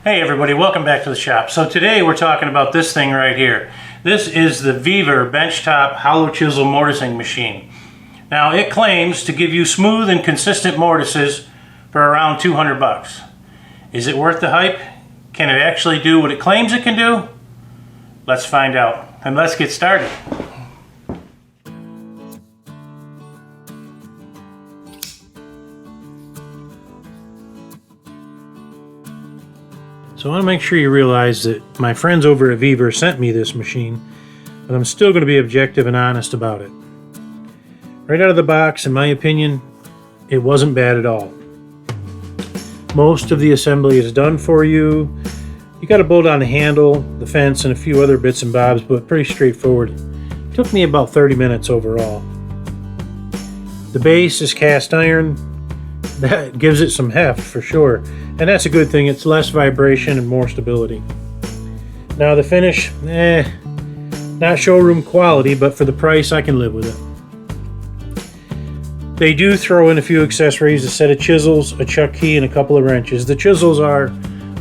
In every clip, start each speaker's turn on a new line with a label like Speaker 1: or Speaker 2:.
Speaker 1: Hey everybody, welcome back to the shop. So today we're talking about this thing right here. This is the Vevor benchtop hollow chisel mortising machine. Now it claims to give you smooth and consistent mortises for around 200 bucks. Is it worth the hype? Can it actually do what it claims it can do? Let's find out, and let's get started. So I want to make sure you realize that my friends over at Vevor sent me this machine, but I'm still going to be objective and honest about it. Right out of the box, in my opinion, it wasn't bad at all. Most of the assembly is done for you. You got to bolt on the handle, the fence, and a few other bits and bobs, but pretty straightforward. It took me about 30 minutes overall. The base is cast iron. That gives it some heft for sure, and that's a good thing. It's less vibration and more stability. Now the finish, not showroom quality, but for the price I can live with it. They do throw in a few accessories, a set of chisels, a chuck key, and a couple of wrenches. The chisels are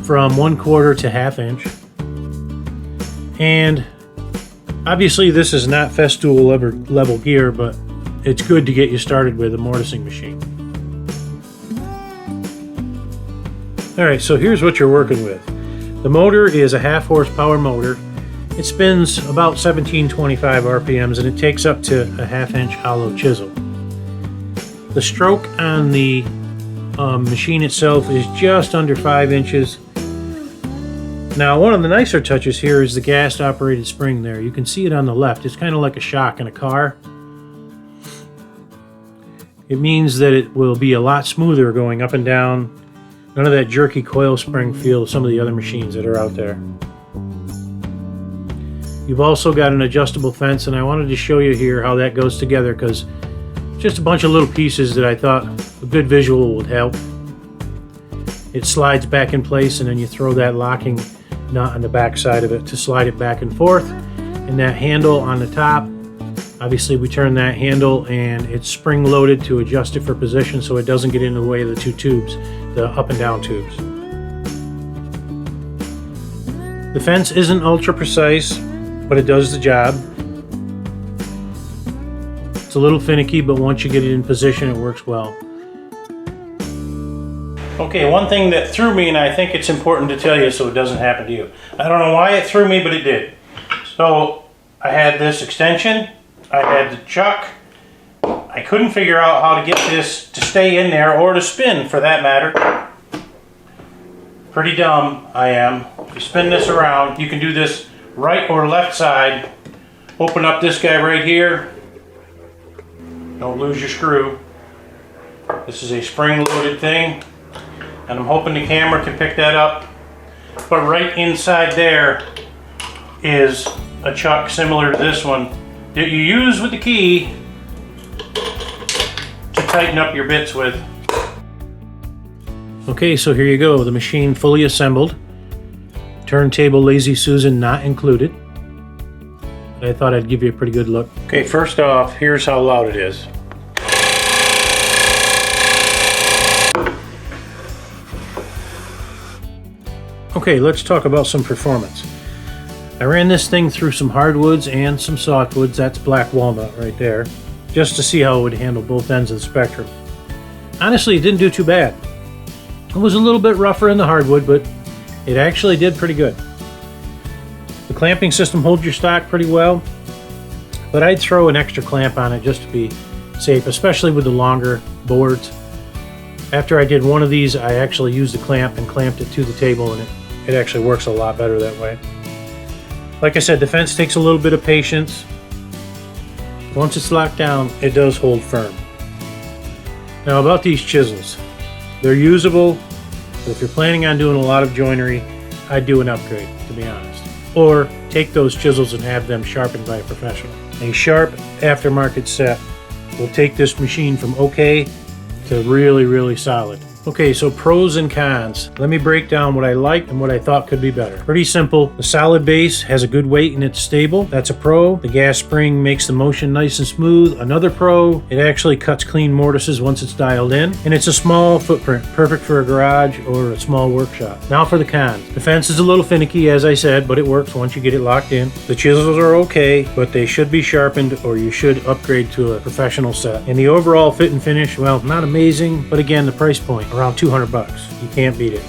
Speaker 1: from 1/4 to 1/2 inch, and obviously this is not festool level gear, but it's good to get you started with a mortising machine. Alright, so here's what you're working with. The motor is a 1/2 horsepower motor. It spins about 1725 RPMs and it takes up to a 1/2 inch hollow chisel. The stroke on the machine itself is just under 5 inches. Now one of the nicer touches here is the gas operated spring there. You can see it on the left. It's kind of like a shock in a car. It means that it will be a lot smoother going up and down. None of that jerky coil spring feel of some of the other machines that are out there. You've also got an adjustable fence, and I wanted to show you here how that goes together because just a bunch of little pieces that I thought a good visual would help. It slides back in place, and then you throw that locking nut on the back side of it to slide it back and forth. And that handle on the top, obviously we turn that handle and it's spring loaded to adjust it for position so it doesn't get in the way of the two tubes, the up and down tubes. The fence isn't ultra precise, but it does the job. It's a little finicky, but once you get it in position, it works well. Okay, one thing that threw me, and I think it's important to tell you so it doesn't happen to you. I don't know why it threw me, but it did. So I had this extension, I had the chuck. I couldn't figure out how to get this to stay in there or to spin for that matter. Pretty dumb I am. You spin this around, you can do this right or left side. Open up this guy right here. Don't lose your screw. This is a spring loaded thing, and I'm hoping the camera can pick that up. But right inside there is a chuck similar to this one that you use with the key to tighten up your bits with. Okay, so here you go, the machine fully assembled. Turntable Lazy Susan not included. But I thought I'd give you a pretty good look. Okay, first off, here's how loud it is. Okay, let's talk about some performance. I ran this thing through some hardwoods and some softwoods, that's black walnut right there, just to see how it would handle both ends of the spectrum. Honestly, it didn't do too bad. It was a little bit rougher in the hardwood, but it actually did pretty good. The clamping system holds your stock pretty well, but I'd throw an extra clamp on it just to be safe, especially with the longer boards. After I did one of these, I actually used the clamp and clamped it to the table, and it actually works a lot better that way. Like I said, the fence takes a little bit of patience. Once it's locked down, it does hold firm. Now about these chisels. They're usable, but if you're planning on doing a lot of joinery, I'd do an upgrade, to be honest. Or take those chisels and have them sharpened by a professional. A sharp aftermarket set will take this machine from okay to really, really solid. Okay, so pros and cons. Let me break down what I liked and what I thought could be better. Pretty simple. The solid base has a good weight and it's stable. That's a pro. The gas spring makes the motion nice and smooth. Another pro, it actually cuts clean mortises once it's dialed in. And it's a small footprint, perfect for a garage or a small workshop. Now for the cons. The fence is a little finicky, as I said, but it works once you get it locked in. The chisels are okay, but they should be sharpened or you should upgrade to a professional set. And the overall fit and finish, well, not amazing, but again, the price point, around 200 bucks. You can't beat it.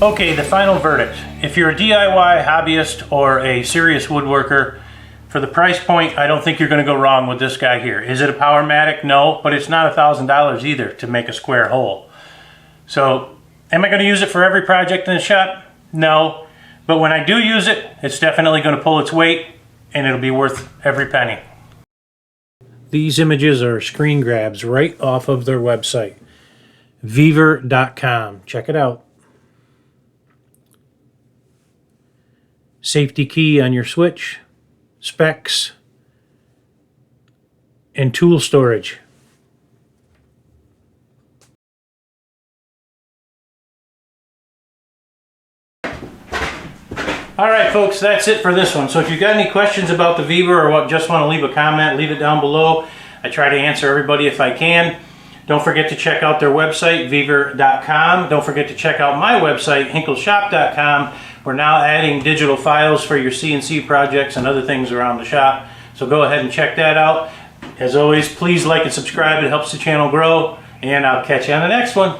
Speaker 1: Okay, the final verdict. If you're a DIY hobbyist or a serious woodworker, for the price point, I don't think you're going to go wrong with this guy here. Is it a Powermatic? No, but it's not $1,000 either to make a square hole. So, am I going to use it for every project in the shop? No, but when I do use it, it's definitely going to pull its weight and it'll be worth every penny. These images are screen grabs right off of their website, Vevor.com. Check it out. Safety key on your switch, specs, and tool storage. Alright folks, that's it for this one. So if you've got any questions about the Vevor or just want to leave a comment, leave it down below. I try to answer everybody if I can. Don't forget to check out their website, Vevor.com. Don't forget to check out my website, Hinkleshop.com. We're now adding digital files for your CNC projects and other things around the shop. So go ahead and check that out. As always, please like and subscribe. It helps the channel grow. And I'll catch you on the next one.